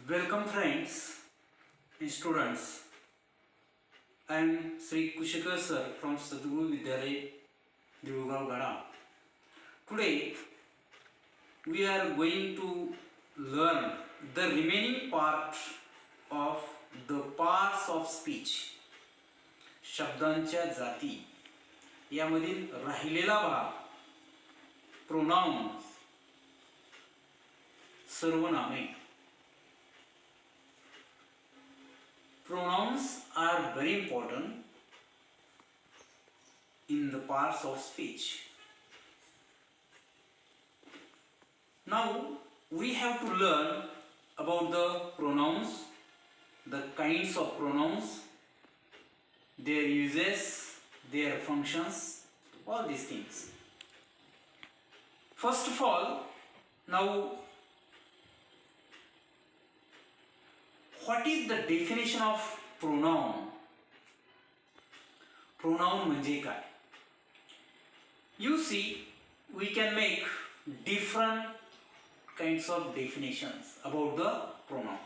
Welcome friends and students. I am Sri Kushikar sir from Sadguru Vidyalaya, Divgaon, Gada. Today we are going to learn the remaining part of the parts of speech. शब्दांच्या जाती यामधील राहिलेला भाग pronounce सर्वनामे. Pronouns are very important in the parts of speech. Now we have to learn about the pronouns, the kinds of pronouns, their uses, their functions, all these things. First of all, now what is the definition of pronoun? Pronoun म्हणजे काय? You see, we can make different kinds of definitions about the pronoun.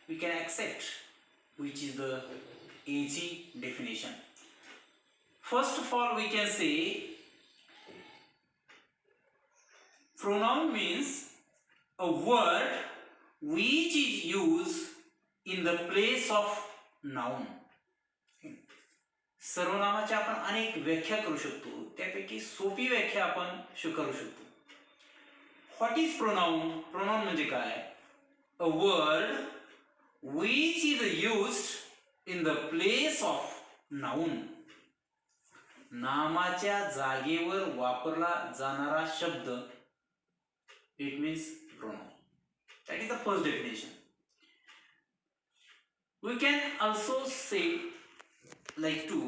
We can accept which is the easy definition. First of all, we can say pronoun means a word which is used in the place of noun. सर्वनामाच्या आपण अनेक व्याख्या करू शकतो, त्यापैकी सोपी व्याख्या आपण करू शकतो. What is pronoun? प्रोनाउन म्हणजे काय? अ word which is used in the place of noun. नामाच्या जागेवर वापरला जाणारा शब्द, it means pronoun. That is the first definition. We can also say like to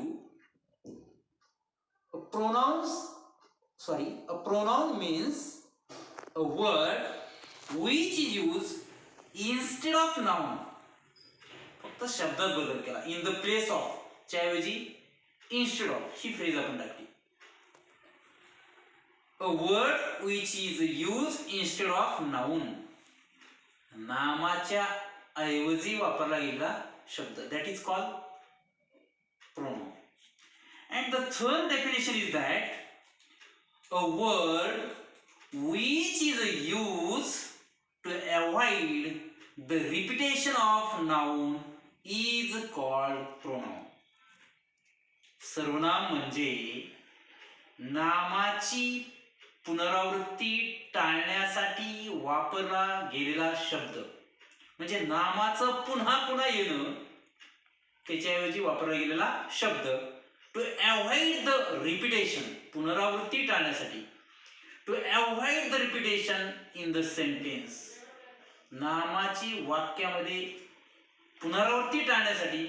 a pronoun means a word which is used instead of noun. फक्त शब्दात बदल केला. In the place of च्या ऐवजी instead of ही फ्रेज आपण टाकली. A word which is used instead of noun. नामाच्या ऐवजी वापरला गेलेला शब्द, that is called pronoun. And the third definition is that a word which is used to avoid the repetition of noun is called pronoun. सर्वनाम म्हणजे नामाची पुनरावृत्ती टाळण्यासाठी वापरला गेलेला शब्द. म्हणजे नामाचं पुन्हा पुन्हा येणं, त्याच्याऐवजी वापरला गेलेला शब्द. टू अवॉइड द रिपिटेशन, पुनरावृत्ती टाळण्यासाठी. To avoid the repetition in the sentence, नामाची वाक्यामध्ये पुनरावृत्ती टाळण्यासाठी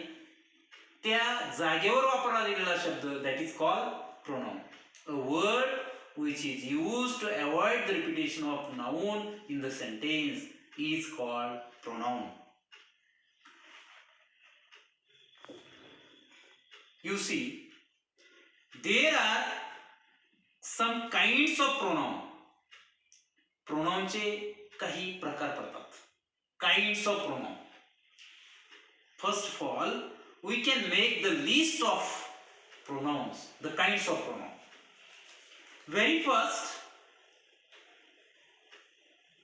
त्या जागेवर वापरला गेलेला शब्द, that is called pronoun. A word which is used to avoid the repetition of noun in the sentence is called pronoun. You see, there are some kinds of pronoun. Pronoun चे काही प्रकार पडतात. Kinds of pronoun. First of all, we can make the list of pronouns, the kinds of pronoun. Very first,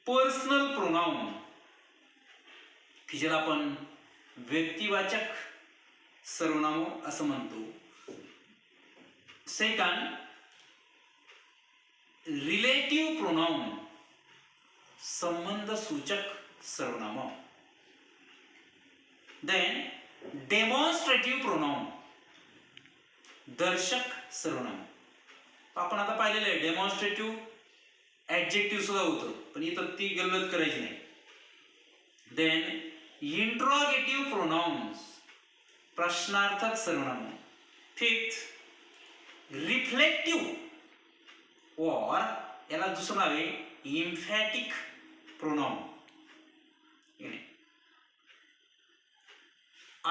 personal pronoun, की ज्याला आपण व्यक्तिवाचक सर्वनाम असं म्हणतो. सेकंड, रिलेटिव्ह प्रोनाउन, संबंध सूचक सर्वनाम. देन डेमॉन्स्ट्रेटिव्ह प्रोनाउन, दर्शक सर्वनाम. आपण आता पाहिलेलं आहे डेमॉन्स्ट्रेटिव्ह ऍडजेक्टिव्ह सुद्धा होतं, पण इथं ती गल्लत करायची नाही. देन इंट्रोगेटिव्ह प्रोनाउन्स, प्रश्नार्थक सर्वनाम. फिफ्थ, रिफ्लेक्टिव्ह और याला दुसरं नाव आहे इम्फॅटिक प्रोनाउन.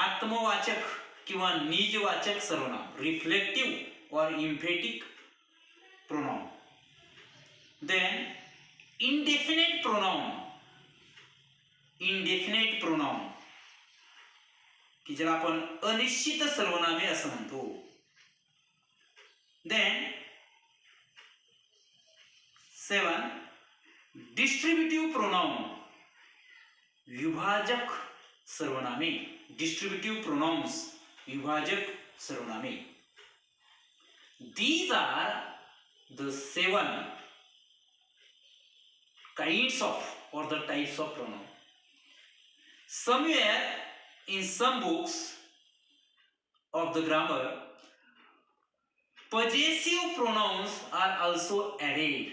आत्मवाचक किंवा निजवाचक सर्वनाम, रिफ्लेक्टिव्ह और इम्फॅटिक pronoun. Then indefinite pronoun, indefinite pronoun की ज्याला आपण अनिश्चित सर्वनामे असं म्हणतो. देन 7 डिस्ट्रीब्युटिव्ह प्रोनाउन, विभाजक सर्वनामे. डिस्ट्रीब्युटिव्ह प्रोनाउन्स, विभाजक सर्वनामे. These are the 7 kinds of or the types of pronoun. Somewhere in some books of the grammar, possessive pronouns are also added.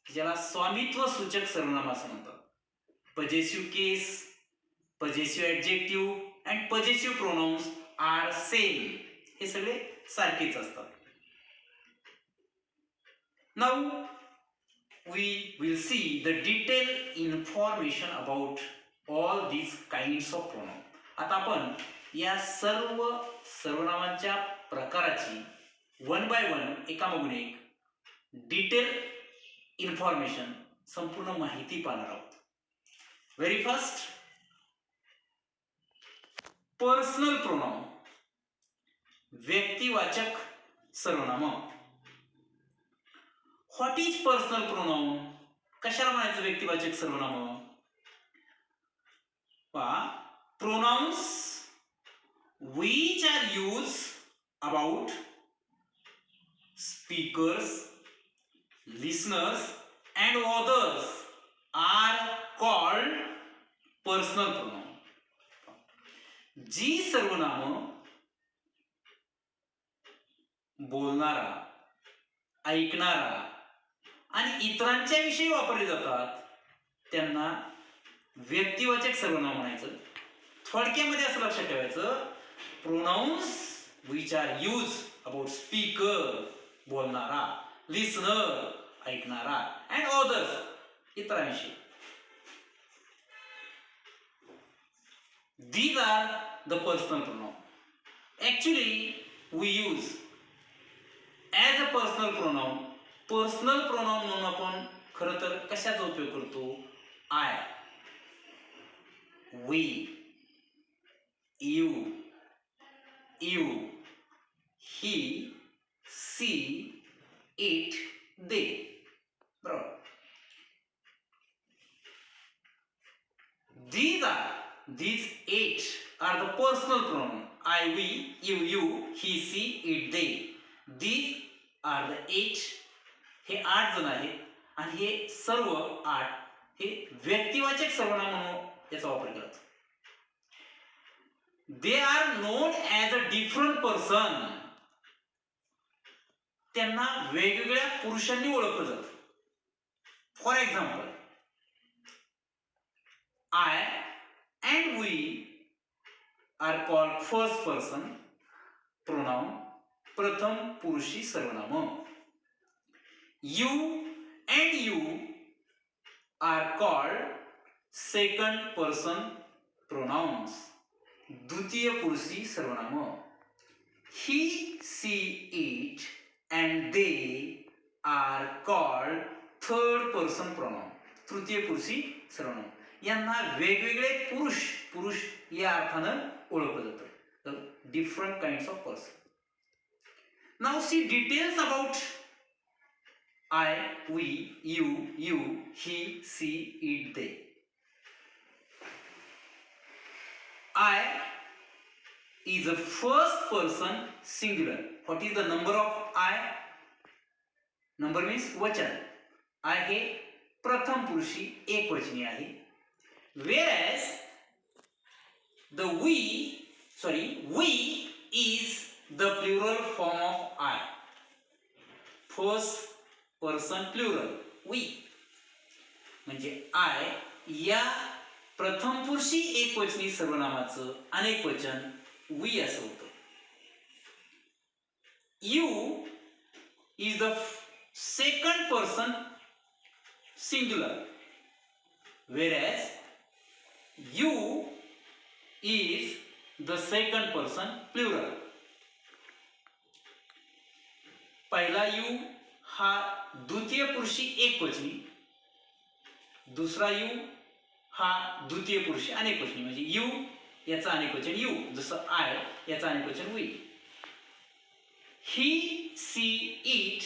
ज्याला स्वामित्व सूचक सर्वनाम असं म्हणतात. Possessive case, possessive adjective and possessive pronouns are same. हे सगळे सारखेच असतात. Now we will see the detailed information about all these kinds of pronoun. आता आपण या सर्व सर्वनामांच्या प्रकाराची वन बाय वन एकामागून एक डिटेल इन्फॉर्मेशन, संपूर्ण माहिती पाहणार आहोत. व्हेरी फर्स्ट, पर्सनल प्रोनाउन, व्यक्तिवाचक सर्वनाम. What is personal pronoun? कशाला म्हणायचं व्यक्तिवाचक सर्वनाम? Pronounce which are used about speakers, listeners and others are called personal pronoun. जी सर्वनाम बोलणारा, ऐकणारा आणि इतरांच्या विषयी वापरली जातात त्यांना व्यक्तिवाचक सर्वनाम म्हणायचं. थोडक्यामध्ये असं लक्षात ठेवायचं, pronouns which are use about speaker बोलणारा, लिसनर ऐकणारा अँड अदर्स इतरांविषयी. These are the personal pronoun. Actually, we use as a personal pronoun. Personal pronoun म्हणून आपण खरं तर कशाचा उपयोग करतो? I, we, you, he, she, it, they. बरोबर. These 8 are the personal pronoun. I, we, you, he, she, it, they. These are the 8. हे 8 जण आहेत आणि हे सर्व 8 हे व्यक्तिवाचक सर्वनाम म्हणून याचा वापर करतात. They are known as a different person. त्यांना वेगवेगळ्या पुरुषांनी ओळखलं जातं. For example, I and we are called first person pronoun, प्रथम पुरुषी सर्वनाम. You and you are called second person pronouns, द्वितीय पुरुषी सर्वनाम. He, she, it and they are called third person pronoun, तृतीय पुरुषी सर्वनाम. यांना वेगवेगळे पुरुष या अर्थानं ओळखलं जातं. Different kinds of person. Now see details about I, we, you, he, she, it, they. I is a first person singular. What is the number of I? Number means वचन. I हे प्रथम पुरुषी एकवचनी आहे. Whereas the we is the plural form of I. First person plural, we. म्हणजे I या प्रथम पुरुषी एकवचनी सर्वनामाचं अनेक वचन we असं होतं. You is the second person singular, whereas you is the second person plural. पहिला you हा द्वितीय पुरुषी एकवचनी, दुसरा यू हा द्वितीय पुरुष अनेकवचनी, म्हणजे यू याचा अनेकवचन यू, जसं आय याचा अनेकवचन we. He, she, it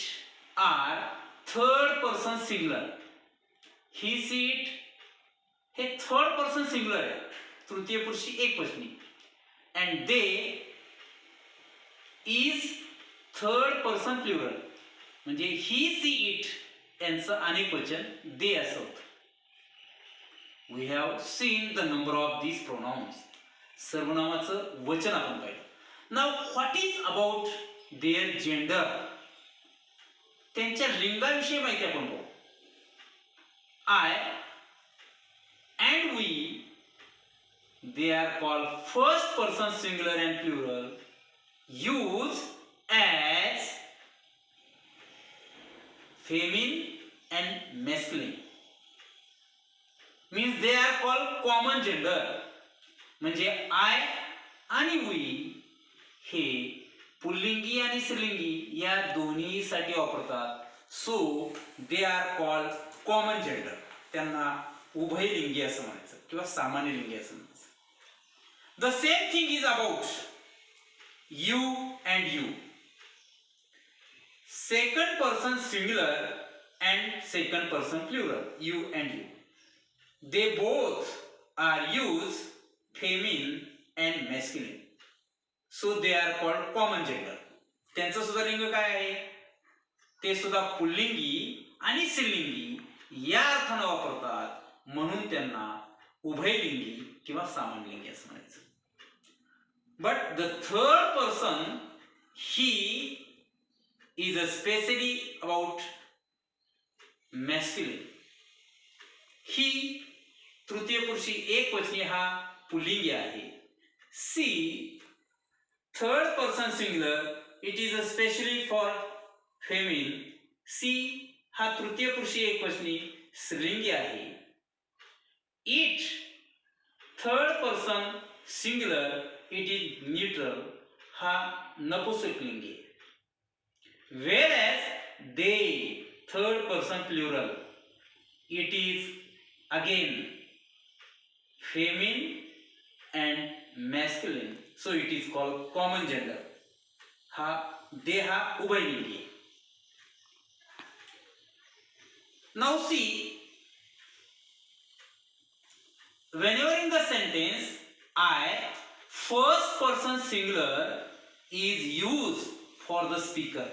are third person singular. He, she, it हे थर्ड पर्सन सिंगुलर आहे, तृतीय पुरुषी एकवचनी. And they is third person plural, म्हणजे ही, सी, इट यांचं अनेकवचन दे असं होतं. We have seen the number of these pronouns. सर्वनामाचं वचन आपण पाहिलं. नाव what is about their gender. त्यांच्या लिंगाविषयी माहिती आपण पाहू. I and we they are called first person singular and plural used as feminine and masculine, means they are called common gender. म्हणजे आय आणि वी हे पुल्लिंगी आणि स्त्रीलिंगी या दोन्हीसाठी वापरतात. So they are called common gender. त्यांना उभयलिंगी असं म्हणायचं किंवा सामान्य लिंगी असं म्हणायचं. The same thing is about you and you. Second person singular and second person plural, you and you. They both are used feminine and masculine. So they are called common gender. त्यांचं सुद्धा लिंग काय आहे? ते सुद्धा पुल्लिंगी आणि स्त्रीलिंगी या अर्थानं वापरतात, म्हणून त्यांना उभयलिंगी किंवा सामान्यलिंगी असं म्हणायचं. But the third person, he is especially about masculine. He तृतीय पुरुषी एकवचनी हा पुल्लिंगी आहे. She third person singular, it is especially for feminine. She हा तृतीय पुरुषी एकवचनी स्त्रीलिंगी आहे. It third person singular, it is neutral, हा नपुंसकलिंगी. whereas they third person plural, it is again feminine and masculine, so it is called common gender. हा they हा उभयलिंगी. Now see, whenever in the sentence I first person singular is used for the speaker,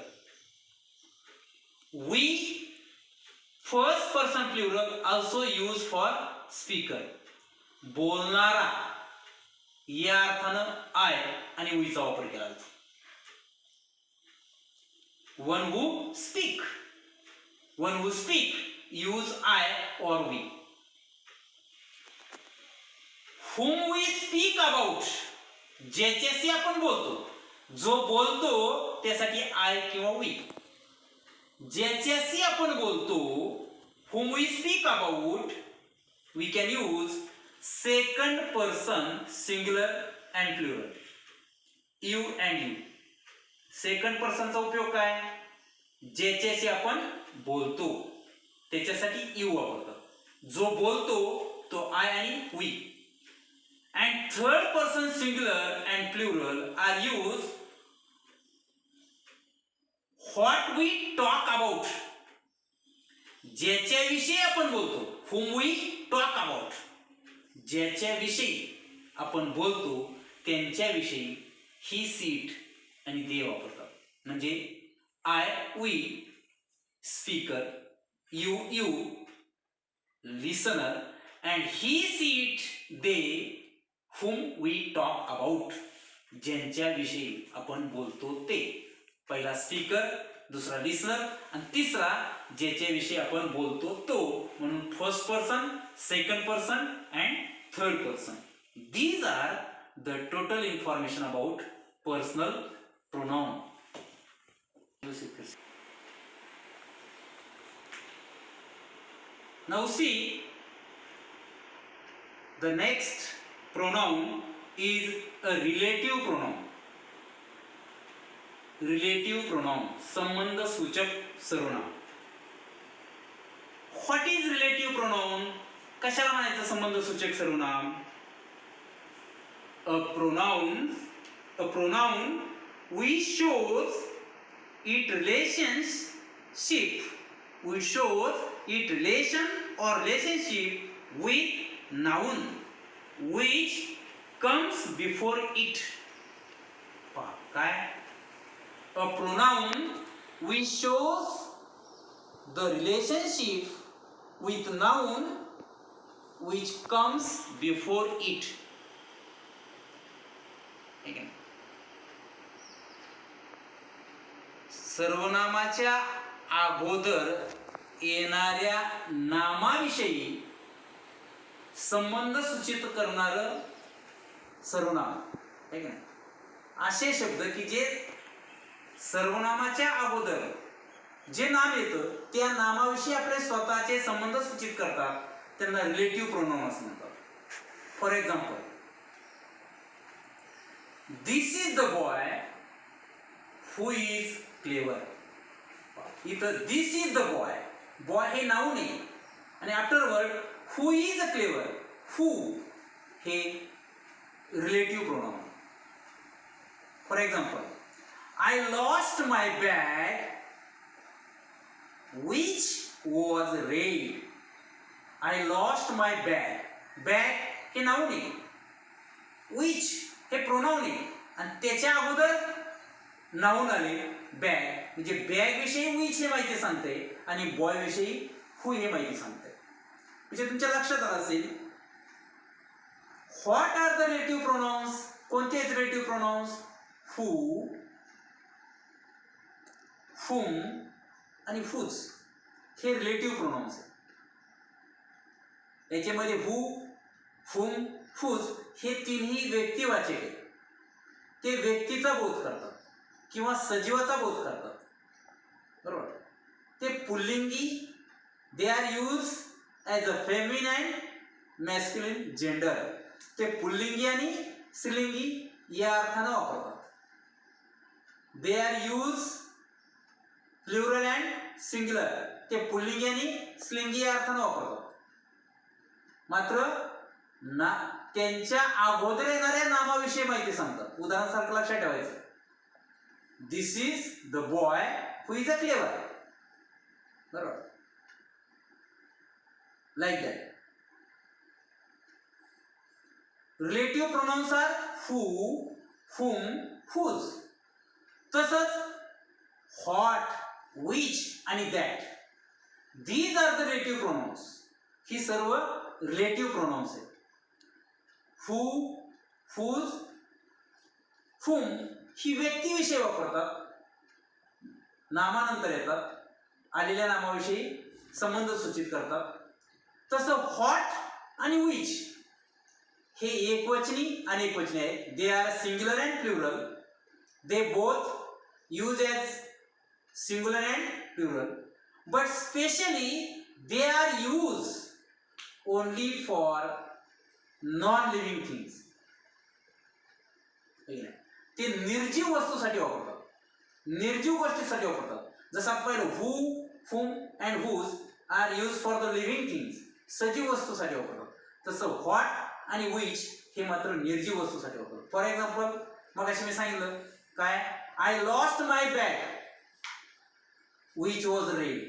we first person plural also used for speaker. बोलणारा या अर्थानं I आणि वीचा वापर केला जातो. one who speak use I or we. whom we speak about, ज्याच्याशी आपण बोलतो, जो बोलतो त्यासाठी आय किंवा वी. ज्याच्याशी आपण बोलतो, whom we speak about, we can use second person singular and plural, you and you. Second पर्सनचा उपयोग काय? ज्याच्याशी आपण बोलतो त्याच्यासाठी यू वापरतात. जो बोलतो तो आय आणि we. And third person singular and plural are used what we talk about, ज्याच्याविषयी आपण बोलतो, whom we talk about, ज्याच्याविषयी आपण बोलतो त्यांच्याविषयी ही, सीट आणि दे वापरतात. म्हणजे I we speaker, you listener, and he, she they whom we talk about, ज्यांच्याविषयी आपण बोलतो ते. पहिला स्पीकर, दुसरा लिसनर आणि तिसरा ज्याच्याविषयी आपण बोलतो तो. म्हणून first person, second person and third person. These are the total information about personal pronoun. Now see, the next pronoun is a relative pronoun. Relative pronoun, संबंध सूचक सर्वनाम. What is relative pronoun? कशाला म्हणायचं संबंध सूचक सर्वनाम? a pronoun which shows its relation or relationship with noun which comes before it. काय? a pronoun which shows the relationship with noun which comes before it. Again. सर्वनामाच्या अगोदर येणाऱ्या नामाविषयी संबंध सूचित करणार सर्वनाम आहे की नाही? असे शब्द की जे सर्वनामाच्या अगोदर जे नाम येतं त्या नामाविषयी आपले स्वतःचे संबंध सूचित करतात, त्यांना रिलेटिव्ह प्रोनाउन असं म्हणतात. For example, this is the boy who is clever. इथं this is the boy, boy हे नाउन आहे आणि afterward who is a clever, who हे relative pronoun. For example, I lost my bag which was red. I lost my bag. Bag हे noun आहे, which हे pronoun आहे आणि त्याच्या अगोदर नाउन आले बॅग, म्हणजे बॅग विषयी which हे माहिती सांगते आणि बॉय विषयी who हे माहिती सांगते. म्हणजे तुमच्या लक्षात आलं असेल what are the relative pronouns. कोणते आहेत रिलेटिव्ह प्रोनाउन्स? who, whom आणि whose हे रिलेटिव्ह प्रोनाउन्स आहेत. याच्यामध्ये who, whom, whose हे तिन्ही व्यक्तिवाचक आहेत. ते व्यक्तीचा बोध करतात किंवा सजीवाचा बोध करतात, बरोबर. ते पुल्लिंगी, they are use as a feminine masculine gender. ते पुल्लिंगी आणि स्त्रीलिंगी या अर्थानं वापरतात. They are use plural and singular. ते पुल्लिंगी आणि स्त्रीलिंगी या अर्थानं वापरतात. मात्र त्यांच्या अगोदर येणाऱ्या नामाविषयी माहिती सांगतात. उदाहरणासारखं लक्षात ठेवायचं, this is the boy who is a clever, बरोबर, like that. Relative pronouns are who, whom, whose. तसंच व्हॉट, which आणि that, these are the relative pronouns. ही सर्व रिलेटिव्ह प्रोनाउन्स आहेत. who, whose, whom ही व्यक्तीविषयी वापरतात, नामानंतर येतात, आलेल्या नामाविषयी संबंध सूचित करतात. तसं व्हॉट आणि which हे एकवचनी आणि एकवचनी आहेत. They are singular and plural. They both use as singular and plural, but specially they are used only for non-living things. ते निर्जीव वस्तूसाठी वापरतात, निर्जीव गोष्टीसाठी वापरतात. जसं आपण पाहिलं who, whom and whose are used for the living things, सजीव वस्तूसाठी वापरतात. तसं व्हॉट आणि which हे मात्र निर्जीव वस्तूसाठी वापरतात. फॉर एक्झाम्पल, मग अशी मी सांगितलं काय, I lost my bag which was red.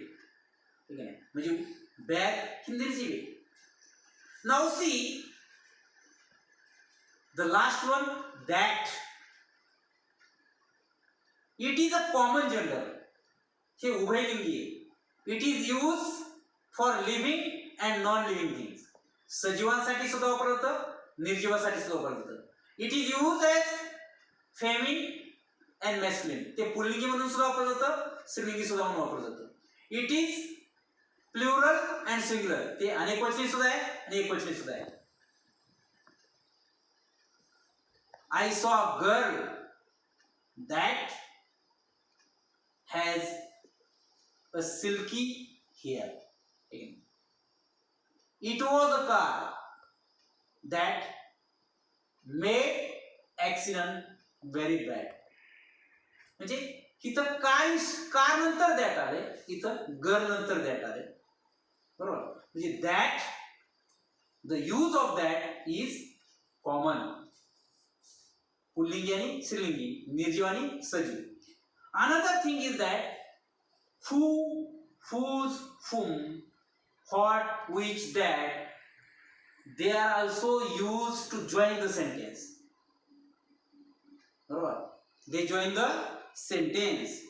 ठीक आहे, म्हणजे बॅग ही निर्जीव आहे. Now see the last one, that. It is a common gender. हे उभयलिंगी आहे. It is use for living and non living things. सजीवांसाठी सुद्धा वापरलं जातं, निर्जीवासाठी सुद्धा वापरलं जातं. It is use as feminine and masculine. ते पुल्लिंगी म्हणून सुद्धा वापरलं जातं, स्त्रीलिंगी सुद्धा म्हणून वापरलं जातं. It is plural and singular. ते अनेकवचनी सुद्धा आहे आणि एकवचनी सुद्धा आहे. I saw a girl that has a silky hair. It was a car that made accident very bad. म्हणजे इथं काय कार नंतर दॅट आले, इथं गर्ल नंतर दॅट आले, बरोबर. म्हणजे that The use of that is common. पुल्लिंगी आणि स्त्रीलिंगी, निर्जीव आणि सजीव. Another thing is that who, whose, whom, what, which, that, they are also used to join the sentence. बरोबर, they join the sentence.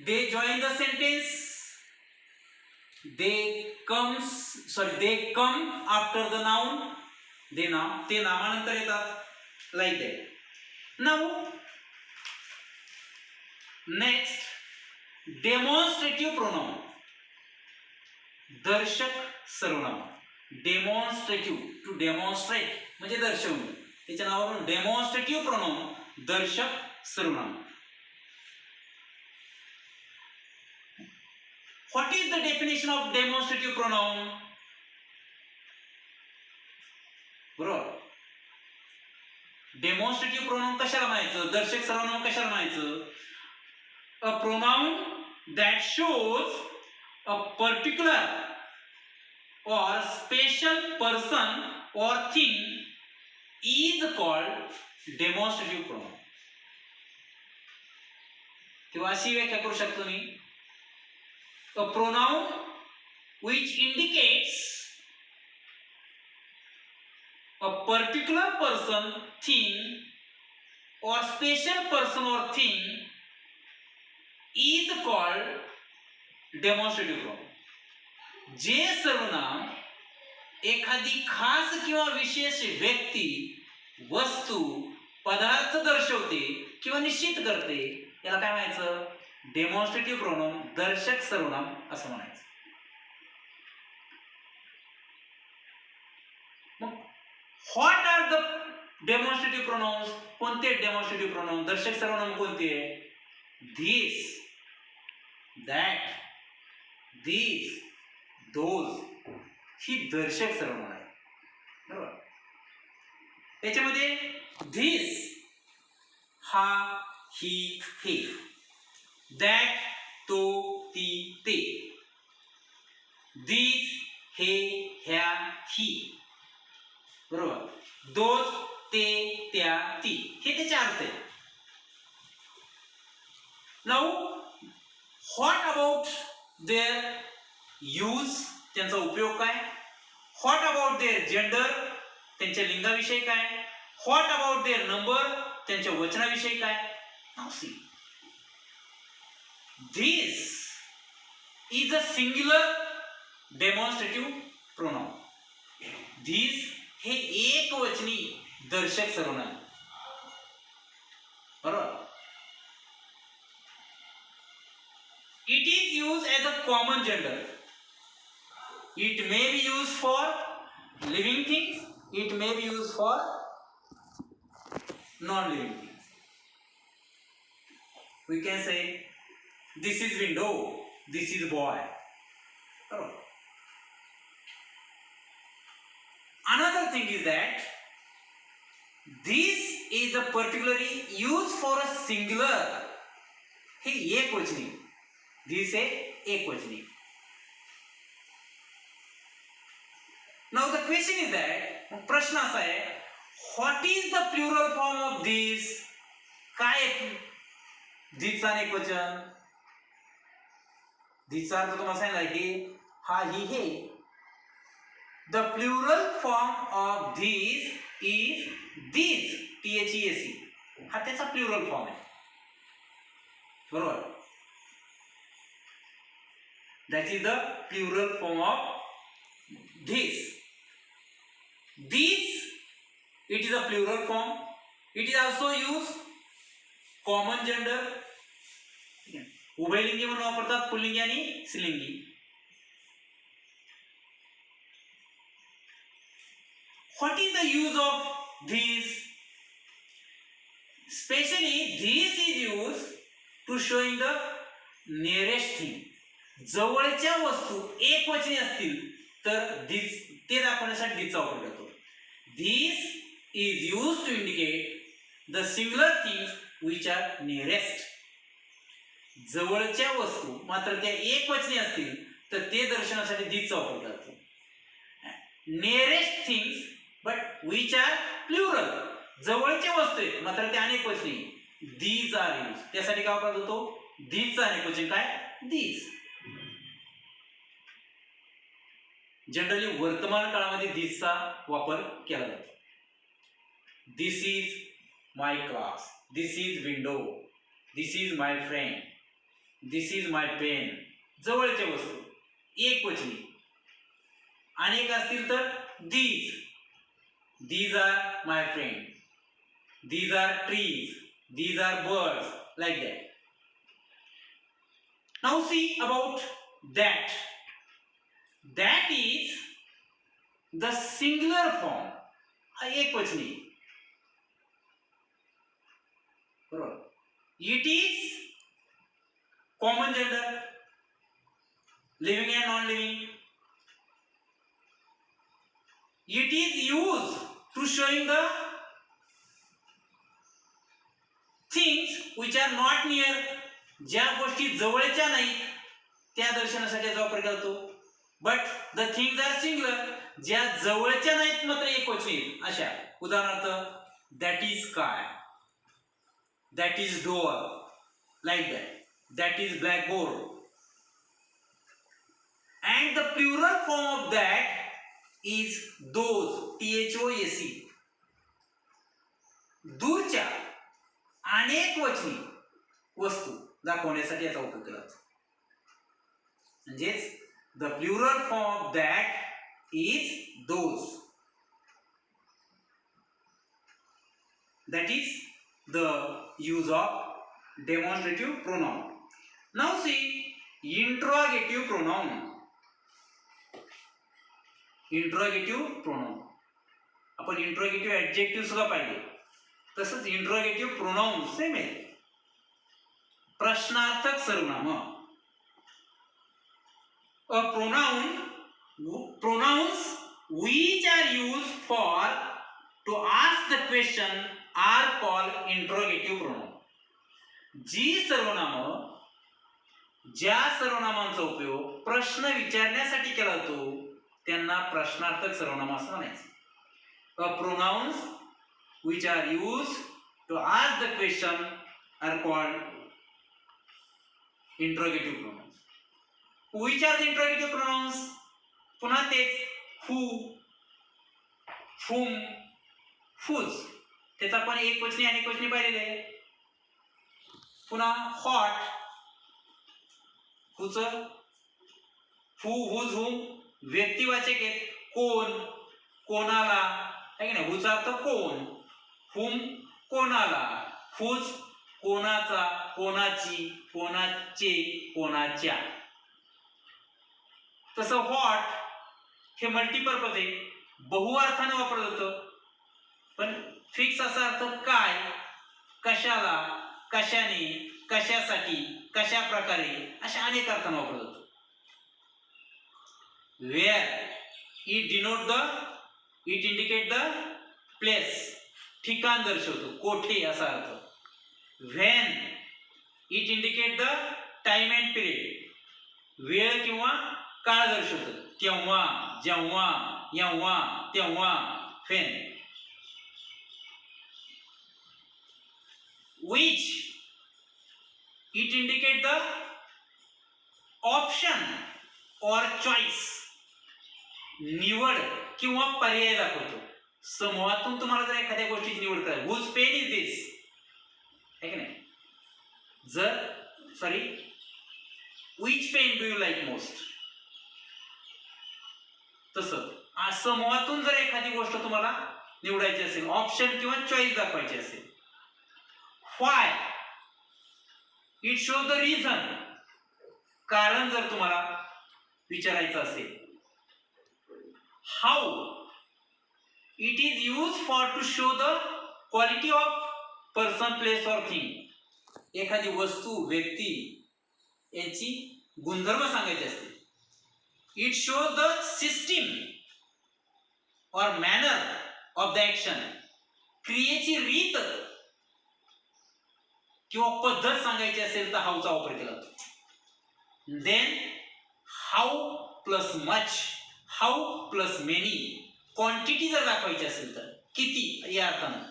They join the sentence. They come after the noun. ते नामानंतर येतात. Like that. Now next, demonstrative pronoun. दर्शक सर्वनाम. Demonstrative, to demonstrate म्हणजे दर्शवणे. त्याच्या नावावरून demonstrative pronoun, दर्शक सर्वनाम. What is the definition of demonstrative pronoun? बरोबर, demonstrative pronoun कशाला म्हणायचं, दर्शक सर्वनाम कशाला म्हणायचं? A pronoun that shows a particular or special person or thing is called demonstrative pronoun. किंवा अशी व्याख्या करू शकतो मी, a pronoun which indicates a particular person, thing or special person or thing is called demonstrative pronoun. जे सर्वनाम एखादी खास किंवा विशेष व्यक्ती, वस्तू, पदार्थ दर्शवते किंवा निश्चित करते, याला काय म्हणायचं? डेमॉन्स्ट्रेटिव्ह प्रोनाउन, दर्शक सर्वनाम असं म्हणायचं. मग what are the demonstrative pronouns? कोणते डेमॉन्स्ट्रेटिव्ह प्रोनाउन, दर्शक सर्वनाम कोणते? धिस, दॅट, these, those, ही दर्शक सर्वनाम आहे. बरोबर, त्याच्यामध्ये धिस हा, ही, हे, दॅट तो, ती, ते, these हे, ह्या, ही, बरोबर, those ते, त्या, ती, हे त्याचे अर्थ आहे. Now what about their use, त्यांचा उपयोग काय? व्हॉट अबाउट देअर जेंडर, त्यांच्या लिंगाविषयी काय? व्हॉट अबाउट देअर नंबर, त्यांच्या वचनाविषयी काय? Now see, this is a singular demonstrative pronoun. this हे एकवचनी दर्शक सर्वनाम. बरोबर, it is used as a common gender. It may be used for living things, it may be used for non-living things. We can say this is window, this is boy. Another thing is that this is a particularly used for a singular. हे एकवचनी, this हे एकवचनी. Now the question is that, प्रश्न असा आहे, what is the plural form of this? काय this चा एकवचन? this चा अर्थ तुम्हाला सांगितला की हा, ही, हे. The plural form of this is these, THESE. हा त्याचा प्लुरल फॉर्म आहे. बरोबर, that is the plural form of this. These, it is a plural form. It is also used common gender. उभयलिंगी म्हणून वापरतात, पुल्लिंगी आणि स्त्रीलिंगी. What is the use of these? Especially this is used to showing the nearest thing. जवळच्या वस्तू एकवचनी असतील तर this ते दाखवण्यासाठी this चा वापर करतो. This is used to indicate the singular things which are nearest. जवळच्या वस्तू मात्र त्या एकवचनी असतील तर ते दर्शनासाठी दीजचा वापर करतो. Nearest things but which are plural, जवळच्या वस्तू आहेत मात्र त्या अनेकवचनी, दीज आर यूज, त्यासाठी काय वापरला जातो? दीजचा अनेकवचन काय? दीज. जनरली वर्तमान काळामध्ये दीजचा वापर केला जातो. This is my class, this is window, this is my friend, this is my pen. जवळच्या वस्तू एकवचनी, अनेक असतील तर these, these are my friend, these are trees, these are birds, like that. Now see about that. That is the singular form, ekvachani. It is common gender, living and non-living. It is used to showing the things which are not near, ज्या गोष्टी जवळच्या नाहीत त्या दर्शनासाठी याचा वापर करतो. But the things are singular, ज्या जवळच्या नाहीत मात्र एकवचनी आहेत अशा. उदाहरणार्थ दॅट इज काय, that is door, like that, that is blackboard. And the plural form of that is those, THOAC. दूरच्या अनेक वचनी वस्तू दाखवण्यासाठी याचा उपयोग केला जातो. म्हणजेच the plural form of that is those. That is the use of demonstrative pronoun. Now see interrogative pronoun. Interrogative pronoun आपण इंट्रोगेटिव्ह ऍडजेक्टिव्ह सुद्धा पाहिले, तसंच इंट्रोगेटिव्ह प्रोनाउन सेम आहे. प्रश्नार्थक सर्वनाम. A pronoun, pronouns which are used for to ask the question are called interrogative pronoun. जी सर्वनाम, ज्या सर्वनामांचा उपयोग प्रश्न विचारण्यासाठी केला जातो त्यांना प्रश्नार्थक सर्वनाम असं म्हणायचं. अ pronouns which are used to ask the question are called interrogative pronouns. Which are the interrogative pronouns? पुन्हा तेच who, whom, whose. त्याचा आपण एकवचनी आणि एकवचनी पाहिलेले आहे. पुन्हा what, whose, who, whose, whom व्यक्तिवाचक आहेत. कोण, कोणाला, आहे की नाही, whose अर्थ कोण, whom कोणाला, whose कोणाचा, कोणाची, कोणाचे, कोणाच्या. तसं व्हॉट हे मल्टीपर्पज आहे, बहुअर्थाने वापरलं जातं. पण फिक्स असा अर्थ काय, कशाला, कशाने, कशासाठी, कशा प्रकारे अशा अनेक अर्थाने वापरलं जातं. Where it indicate the place, ठिकाण दर्शवतो, कोठे असा अर्थ. When it indicate the time and period, वेळ किंवा काळ दर्शवतो. तेव्हा, जेव्हा, एव्हा, तेव्हा, when. which it indicate the option or choice, निवड किंवा पर्याय दाखवतो. समूहातून तुम्हाला जर एखाद्या गोष्टीची निवड करायची, whose pen is this, है की नाही, जर which pen do you like most, तसं समूहातून जर एखादी गोष्ट तुम्हाला निवडायची असेल, ऑप्शन किंवा चॉईस दाखवायची असेल. why it shows the reason, कारण जर तुम्हाला विचारायचं असेल. how it is used for to show the quality of person, place or thing, एखादी वस्तू, व्यक्ती यांची गुणधर्म सांगायचे असते. it shows the system or manner of the action, क्रियेची रीत किंवा पद्धत सांगायची असेल तर हाऊचा वापर केला जातो. Then how plus much, how plus many, quantity जर दाखवायची असेल तर किती या अर्थानं.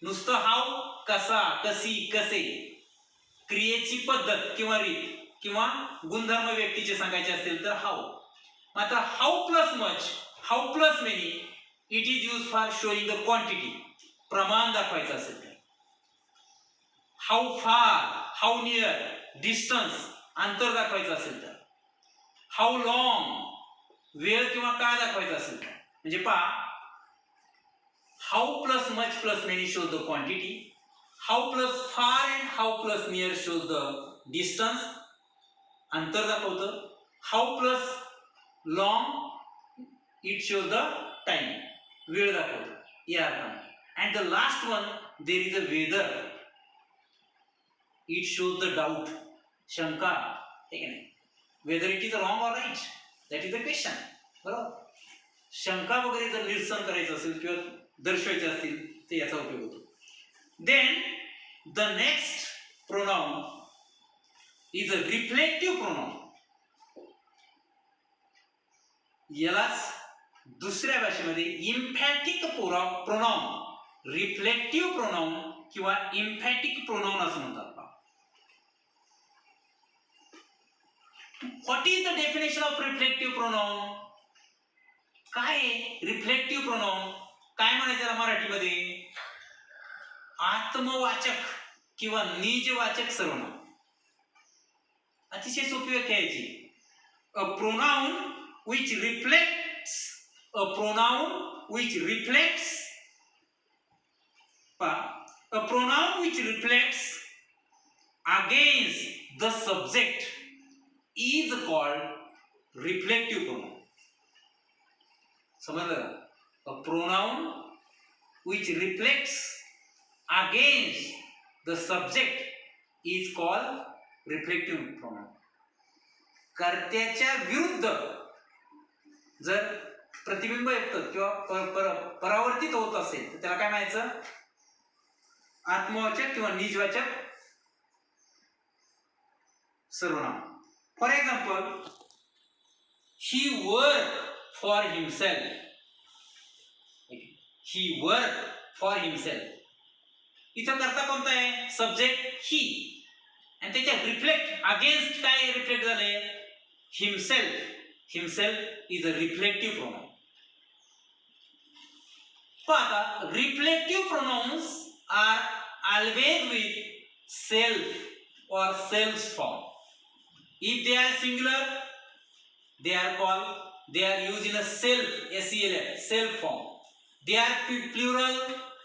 नुसतं हाऊ कसा, कशी, कसे, क्रियेची पद्धत किंवा रीत किंवा गुणधर्म व्यक्तीचे सांगायचे असतील तर हाऊ. मात्र how plus much, how plus many it is use for showing the quantity, प्रमाण दाखवायचं असेल तर. हाऊ फार, हाऊ नियर, डिस्टन्स, अंतर दाखवायचं असेल तर. हाऊ लॉंग, वेळ किंवा काळ दाखवायचा असेल तर. म्हणजे पहा, how plus much plus many shows the quantity, how plus far and how plus near shows the distance, अंतर दाखवतं. How plus long it shows the time, वेळ दाखवतो या अर्थाने. And the last one there is a whether, it shows the doubt, शंका, ठीक आहे. Whether it is wrong or right, that is the question. बरोबर, शंका वगैरे जर निरसन करायचं असेल किंवा दर्शवायचे असतील तर याचा उपयोग होतो. Then the next pronoun is a reflective pronoun. यालाच दुसऱ्या भाषेमध्ये इम्फॅटिक प्रोनाउन, रिफ्लेक्टिव्ह प्रोनाउन किंवा इम्फॅटिक प्रोनाउन असं म्हणतात. What is the definition of reflective pronoun? काय रिफ्लेक्टिव्ह प्रोनाउन काय म्हणायचं मराठीमध्ये? आत्मवाचक किंवा निजवाचक सर्वनाम. अतिशय सोपी व्याख्या याची. A pronoun which reflects, a pronoun which reflects, a pronoun which reflects against the subject is called reflective pronoun. समजलं? A pronoun which reflects against the subject is called reflective pronoun. कर्त्याच्या विरुद्ध जर प्रतिबिंब येतं किंवा परावर्तित होत असेल तर त्याला काय म्हणायचं? आत्मवाचक किंवा निजवाचक सर्वनाम. For example, he work for himself, he work for himself. इथं करता कोणता आहे? सब्जेक्ट ही, आणि त्याच्या रिफ्लेक्ट अगेन्स्ट काय रिफ्लेक्ट झाले? Himself. Himself is a reflective pronoun. आता reflective pronouns are always with self or self form. If they are singular, they are used in a self, self form. They are plural,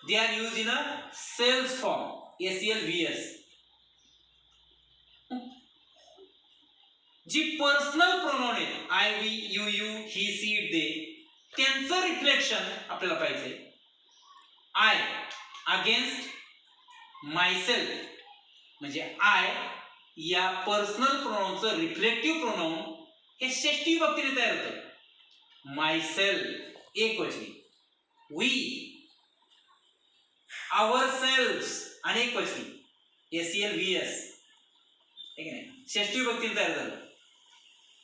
they are used in a self form, selvs. जी personal pronoun आहेत, I, we, you, he, she, they, त्यांचं reflection आपल्याला पाहिजे. I against myself, म्हणजे I या personal प्रोनाउनचं reflective pronoun हे षष्ठी विभक्तीने तयार होतं. मायसेल्फ एकवचनी, वी, आवरसेल्व्स अनेकवचनी, SELVS, ठीक आहे, षष्ठी विभक्तीने तयार झालं.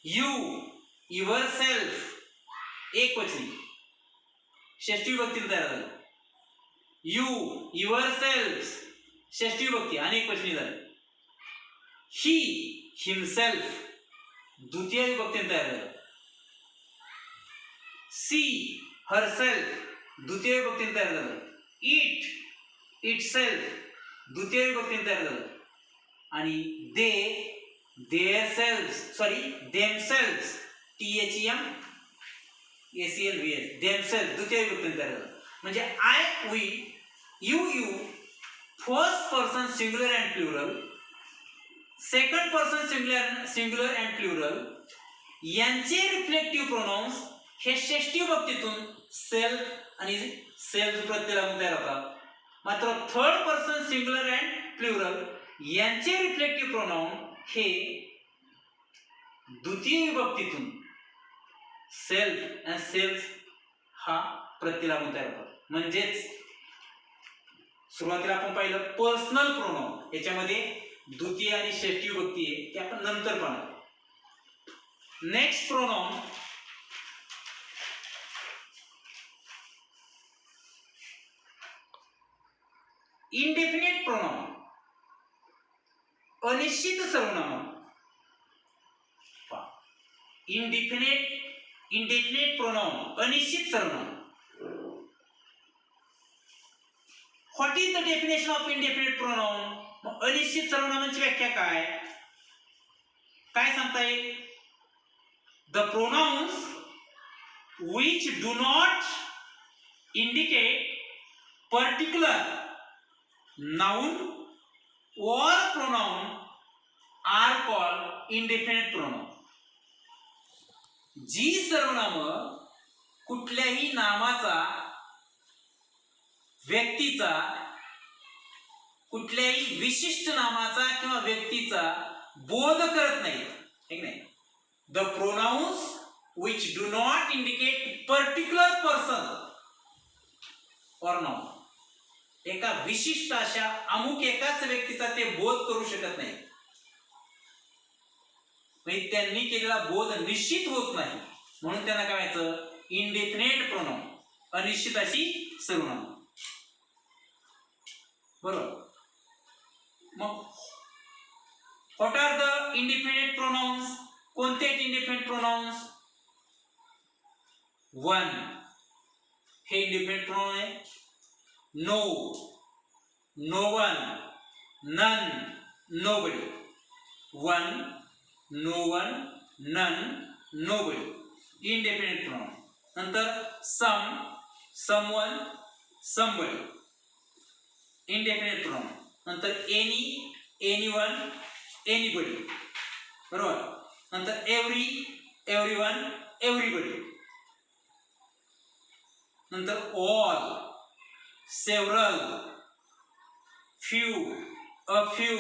यू, युअरसेल्फ एकवचनी, षष्ठी विभक्तीने तयार झालं. यू, युअरसेल्व्स षष्ठी विभक्ती अनेकवचनी झालं. ही, हिमसेल्फ द्वितीय विभक्तीने तयार झालं. सी, हरसेल्फ द्वितीय विभक्तीने तयार झालं. इट, इटसेल्फ द्वितीय विभक्तीने तयार झालं. आणि they, theirselves, themselves, THEM SELVS, themself द्वितीय विभक्तीने तयार झालं. म्हणजे I, we, you, first person singular and plural, second person singular and plural यांचे रिफ्लेक्टिव्ह प्रोनाउन्स हे षष्ठी विभक्तीतून सेल्फ आणि सेल्फ प्रत्यय लागून तयार होतात. मात्र third person singular and plural यांचे रिफ्लेक्टिव्ह प्रोनाउन हे द्वितीय विभक्तीतून सेल्फ अँड सेल्फ हा प्रत्यय लागून तयार होतात. म्हणजेच सुरुवातीला आपण पाहिलं पर्सनल प्रोनाउन, याच्यामध्ये द्वितीय आणि षष्ठी विभक्ती आहे, ते आपण नंतर पाहू. नेक्स्ट प्रोनाउन इंडेफिनिट प्रोनाउन, अनिश्चित सर्वनाम. इंडेफिनिट प्रोनाउन, अनिश्चित सर्वनाम. What is the definition of indefinite pronoun? अनिश्चित सर्वनामांची व्याख्या काय काय सांगता येईल? The pronounce which do not indicate particular noun or pronoun are called indefinite pronoun. जी सर्वनाम कुठल्याही नामाचा, व्यक्तीचा, कुठल्याही विशिष्ट नामाचा किंवा व्यक्तीचा बोध करत नाही, ठीक नाही. The pronounce which do not indicate particular person or noun, एका विशिष्ट अशा अमुक एकाच व्यक्तीचा ते बोध करू शकत नाही, म्हणजे त्यांनी केलेला बोध निश्चित होत नाही, म्हणून त्यांना काय म्हणायचं? इंडेफिनिट प्रोनाउन, अनिश्चित अशी सर्वनाम. बरोबर. मग what are the indefinite pronouns? कोणते इंडेफिनिट प्रोनाउन्स? वन हे इंडेफिनिट प्रोनाउन आहे. No, no one, none, nobody. One, no one, none, nobody, indefinite pronoun. नंतर some, someone, somebody, indefinite pronoun. नंतर एनी, एनीवन, एनीबडी. बरोबर. नंतर एव्हरी, एव्हरीवन, एव्हरीबडी. नंतर all, several, few, a few,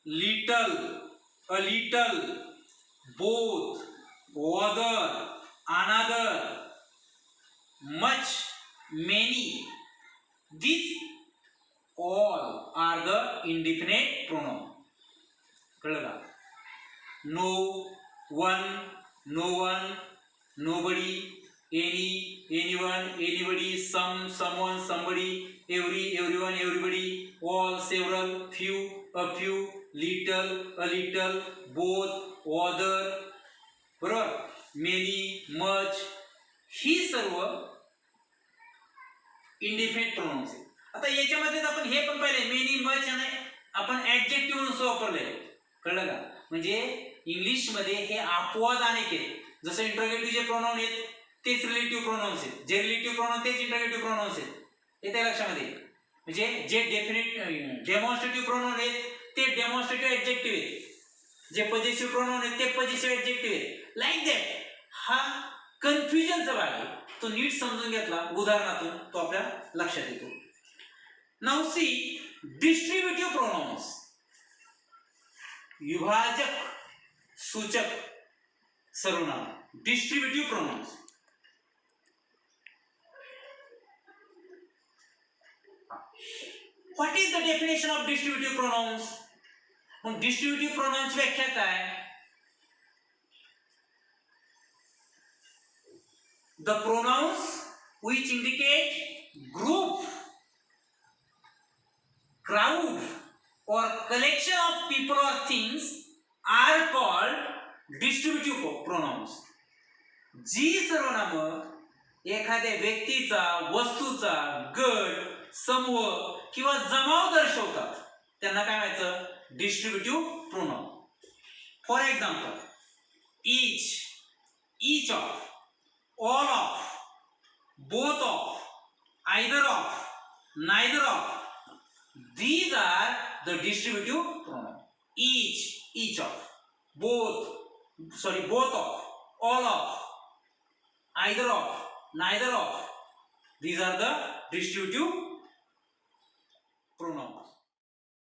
little, a little, both, other, another, much, many. These all are the indefinite pronoun. कळलं का? No, one, no one, nobody, any, anyone, anybody, some, someone, somebody, every, everyone, everybody, all, several, few, a few, little, a little, both, other, बरोबर, many, much. ही सर्व indefinite pronounce आहेत. आता याच्यामध्ये आपण हे पण पाहिले, मेनी, मच आणि आपण ऍडजेक्टिव्ह म्हणून वापरले. कळलं का? म्हणजे इंग्लिश मध्ये हे अपवाद अनेक आहेत. जसं इंटरोगेटिव्ह जे प्रोनाउन आहेत तेच रिलेटिव्ह प्रोनाउन्स आहेत, जे रिलेटिव्ह प्रोनाउन तेच इंटरोगेटिव्ह प्रोनाउन्स आहेत. हे त्या लक्षामध्ये. म्हणजे जे डेमॉन्स्ट्रेटिव्ह प्रोनाउन आहेत ते डेमॉन्स्ट्रेटिव्ह ऍडजेक्टिव्ह आहेत, जे पॉझिटिव्ह प्रोनाउन आहेत ते पॉझिटिव्ह ऍडजेक्टिव्ह आहेत. Like that. हा कन्फ्युजनचा भाग आहे, तो नीट समजून घेतला उदाहरणातून तो आपल्या लक्षात येतो. नाउ सी डिस्ट्रीब्युटिव्ह प्रोनाउन्स, विभाजक सूचक सर्वनाम, distributive pronounce. What is the definition of distributive pronounce? मग डिस्ट्रीब्युटिव्ह प्रोनाउन्स व्याख्या काय? The pronouns which indicate group, crowd or collection of people or things are called distributive pronouns. जी सर्वनाम एखाद्या व्यक्तीचा, वस्तूचा, गट, समूह किंवा जमाव दर्शवतात त्यांना काय म्हणायचं? Distributive pronoun. For example, each, each of, all of, both of, either of, neither of. These are the distributive pronoun. Each, each of, both, both of, all of, either of, neither of. These are the distributive pronouns.